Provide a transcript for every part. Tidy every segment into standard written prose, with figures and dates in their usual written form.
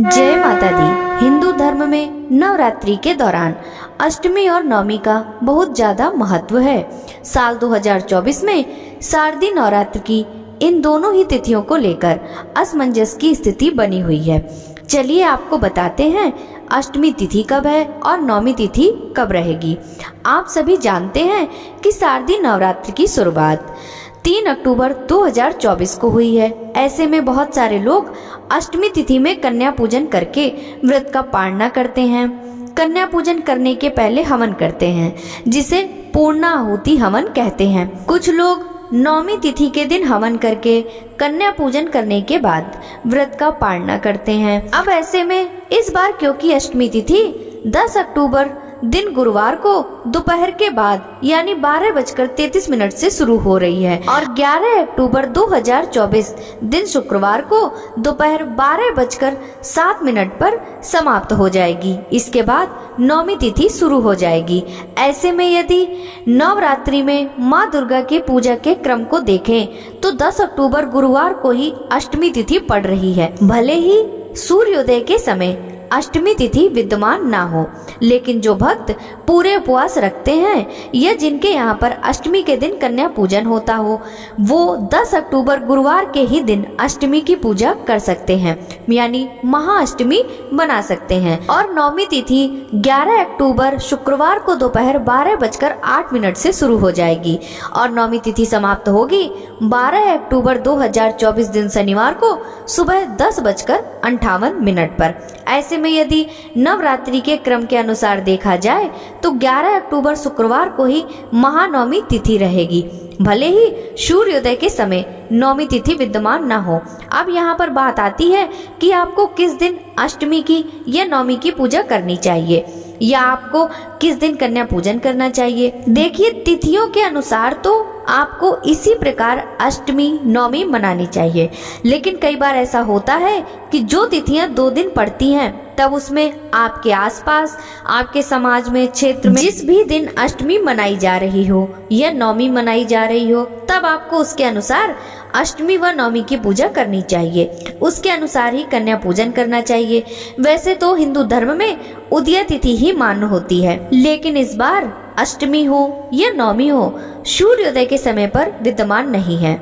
जय माता दी। हिंदू धर्म में नवरात्रि के दौरान अष्टमी और नवमी का बहुत ज्यादा महत्व है। साल 2024 में शारदीय नवरात्र की इन दोनों ही तिथियों को लेकर असमंजस की स्थिति बनी हुई है। चलिए आपको बताते हैं अष्टमी तिथि कब है और नवमी तिथि कब रहेगी। आप सभी जानते हैं कि शारदीय नवरात्र की शुरुआत 3 अक्टूबर 2024 को हुई है। ऐसे में बहुत सारे लोग अष्टमी तिथि में कन्या पूजन करके व्रत का पालना करते हैं। कन्या पूजन करने के पहले हवन करते हैं, जिसे पूर्णाहुति हवन कहते हैं। कुछ लोग नवमी तिथि के दिन हवन करके कन्या पूजन करने के बाद व्रत का पालना करते हैं। अब ऐसे में इस बार क्योंकि अष्टमी तिथि 10 अक्टूबर दिन गुरुवार को दोपहर के बाद यानी 12:33 से शुरू हो रही है और 11 अक्टूबर 2024 दिन शुक्रवार को दोपहर 12:07 पर समाप्त हो जाएगी। इसके बाद नवमी तिथि शुरू हो जाएगी। ऐसे में यदि नवरात्रि में माँ दुर्गा की पूजा के क्रम को देखें तो 10 अक्टूबर गुरुवार को ही अष्टमी तिथि पड़ रही है। भले ही सूर्योदय के समय अष्टमी तिथि विद्यमान ना हो, लेकिन जो भक्त पूरे उपवास रखते हैं या जिनके यहाँ पर अष्टमी के दिन कन्या पूजन होता हो, वो 10 अक्टूबर गुरुवार के ही दिन अष्टमी की पूजा कर सकते हैं, यानी महाअष्टमी बना सकते हैं। और नवमी तिथि 11 अक्टूबर शुक्रवार को दोपहर 12:08 से शुरू हो जाएगी और नवमी तिथि समाप्त होगी 12 अक्टूबर 2024 दिन शनिवार को सुबह 10:58 पर। ऐसे में यदि नवरात्रि के क्रम के अनुसार देखा जाए तो 11 अक्टूबर शुक्रवार को ही महानवमी तिथि रहेगी, भले ही सूर्योदय के समय नवमी तिथि विद्यमान न हो। अब यहाँ पर बात आती है कि आपको किस दिन अष्टमी की या नवमी की पूजा करनी चाहिए या आपको किस दिन कन्या पूजन करना चाहिए। देखिए, तिथियों के अनुसार तो आपको इसी प्रकार अष्टमी नवमी मनानी चाहिए, लेकिन कई बार ऐसा होता है कि जो तिथियां 2 दिन पड़ती हैं तब उसमें आपके आसपास, आपके समाज में, क्षेत्र में जिस भी दिन अष्टमी मनाई जा रही हो या नवमी मनाई जा रही हो, तब आपको उसके अनुसार अष्टमी व नवमी की पूजा करनी चाहिए। उसके अनुसार ही कन्या पूजन करना चाहिए। वैसे तो हिंदू धर्म में उदय तिथि ही मान्य होती है, लेकिन इस बार अष्टमी हो या नवमी हो सूर्योदय के समय पर विद्यमान नहीं है।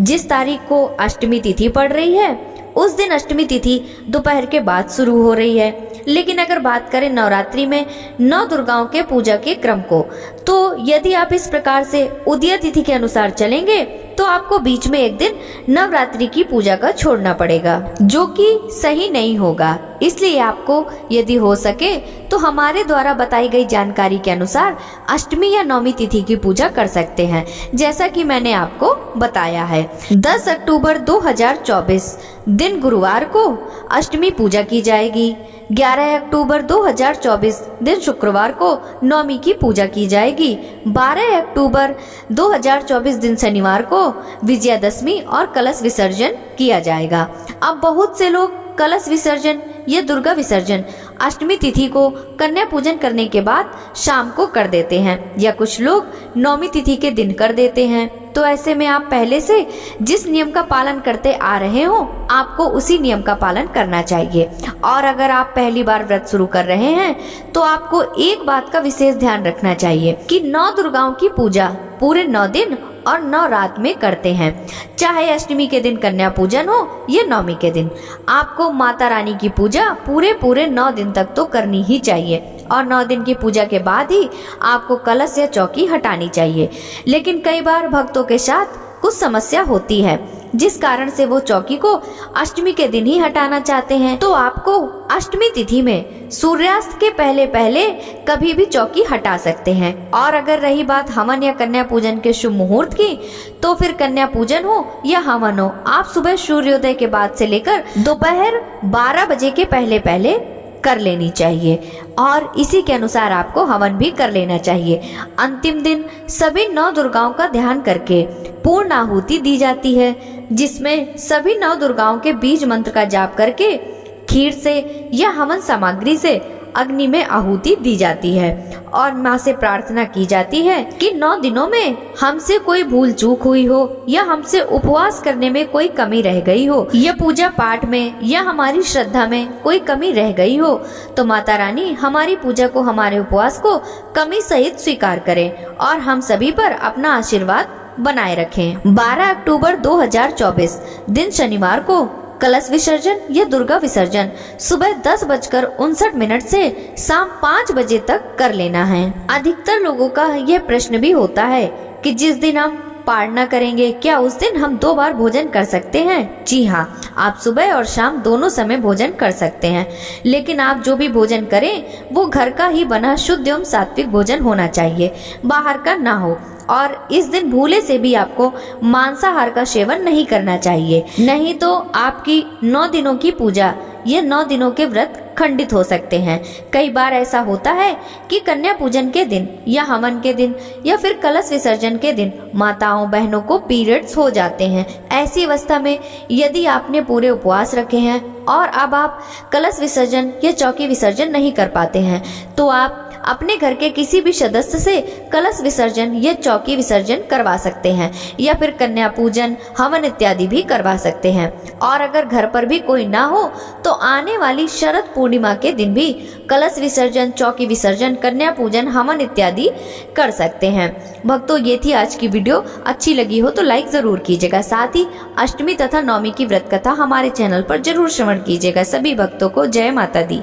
जिस तारीख को अष्टमी तिथि पड़ रही है उस दिन अष्टमी तिथि दोपहर के बाद शुरू हो रही है। लेकिन अगर बात करें नवरात्रि में 9 दुर्गाओं के पूजा के क्रम को, तो यदि आप इस प्रकार से उदय तिथि के अनुसार चलेंगे तो आपको बीच में एक दिन नवरात्रि की पूजा का छोड़ना पड़ेगा, जो कि सही नहीं होगा। इसलिए आपको यदि हो सके तो हमारे द्वारा बताई गई जानकारी के अनुसार अष्टमी या नवमी तिथि की पूजा कर सकते हैं, जैसा कि मैंने आपको बताया है। 10 अक्टूबर 2024 दिन गुरुवार को अष्टमी पूजा की जाएगी। 11 अक्टूबर 2024 दिन शुक्रवार को नवमी की पूजा की जाएगी। 12 अक्टूबर 2024 दिन शनिवार को विजयादशमी और कलश विसर्जन किया जाएगा। अब बहुत से लोग कलश विसर्जन या दुर्गा विसर्जन अष्टमी तिथि को कन्या पूजन करने के बाद शाम को कर देते हैं, या कुछ लोग नवमी तिथि के दिन कर देते हैं। तो ऐसे में आप पहले से जिस नियम का पालन करते आ रहे हो आपको उसी नियम का पालन करना चाहिए। और अगर आप पहली बार व्रत शुरू कर रहे हैं तो आपको एक बात का विशेष ध्यान रखना चाहिए कि 9 दुर्गाओं की पूजा पूरे 9 दिन और 9 रात में करते हैं। चाहे अष्टमी के दिन कन्या पूजन हो या नवमी के दिन, आपको माता रानी की पूजा पूरे 9 दिन तक तो करनी ही चाहिए और 9 दिन की पूजा के बाद ही आपको कलश या चौकी हटानी चाहिए। लेकिन कई बार भक्तों के साथ कुछ समस्या होती है, जिस कारण से वो चौकी को अष्टमी के दिन ही हटाना चाहते हैं। तो आपको अष्टमी तिथि में सूर्यास्त के पहले कभी भी चौकी हटा सकते हैं। और अगर रही बात हवन या कन्या पूजन के शुभ मुहूर्त की, तो फिर कन्या पूजन हो या हवन हो, आप सुबह सूर्योदय के बाद से लेकर दोपहर 12 बजे के पहले कर लेनी चाहिए और इसी के अनुसार आपको हवन भी कर लेना चाहिए। अंतिम दिन सभी 9 दुर्गाओं का ध्यान करके पूर्ण आहुति दी जाती है, जिसमें सभी 9 दुर्गाओं के बीज मंत्र का जाप करके खीर से या हवन सामग्री से अग्नि में आहुति दी जाती है और माँ से प्रार्थना की जाती है कि 9 दिनों में हमसे कोई भूल चूक हुई हो या हमसे उपवास करने में कोई कमी रह गई हो या पूजा पाठ में या हमारी श्रद्धा में कोई कमी रह गई हो तो माता रानी हमारी पूजा को, हमारे उपवास को कमी सहित स्वीकार करें और हम सभी पर अपना आशीर्वाद बनाए रखें। 12 अक्टूबर 2024 दिन शनिवार को कलश विसर्जन या दुर्गा विसर्जन सुबह 10:59 से शाम 5 बजे तक कर लेना है। अधिकतर लोगों का यह प्रश्न भी होता है कि जिस दिन हम पारणा करेंगे क्या उस दिन हम 2 बार भोजन कर सकते हैं? जी हाँ, आप सुबह और शाम दोनों समय भोजन कर सकते हैं, लेकिन आप जो भी भोजन करें वो घर का ही बना शुद्ध एवं सात्विक भोजन होना चाहिए, बाहर का ना हो। और इस दिन भूले से भी आपको मांसाहार का सेवन नहीं करना चाहिए, नहीं तो आपकी 9 दिनों की पूजा ये 9 दिनों के व्रत खंडित हो सकते हैं। कई बार ऐसा होता है कि कन्या पूजन के दिन या हवन के दिन या फिर कलश विसर्जन के दिन माताओं बहनों को पीरियड्स हो जाते हैं। ऐसी अवस्था में यदि आपने पूरे उपवास रखे हैं और अब आप कलश विसर्जन या चौकी विसर्जन नहीं कर पाते हैं तो आप अपने घर के किसी भी सदस्य से कलश विसर्जन या चौकी विसर्जन करवा सकते हैं या फिर कन्या पूजन, हवन इत्यादि भी करवा सकते हैं। और अगर घर पर भी कोई ना हो तो आने वाली शरद पूर्णिमा के दिन भी कलश विसर्जन, चौकी विसर्जन, कन्या पूजन, हवन इत्यादि कर सकते हैं। भक्तों, ये थी आज की वीडियो। अच्छी लगी हो तो लाइक जरूर कीजिएगा, साथ ही अष्टमी तथा नवमी की व्रत कथा हमारे चैनल पर जरूर श्रवण कीजिएगा। सभी भक्तों को जय माता दी।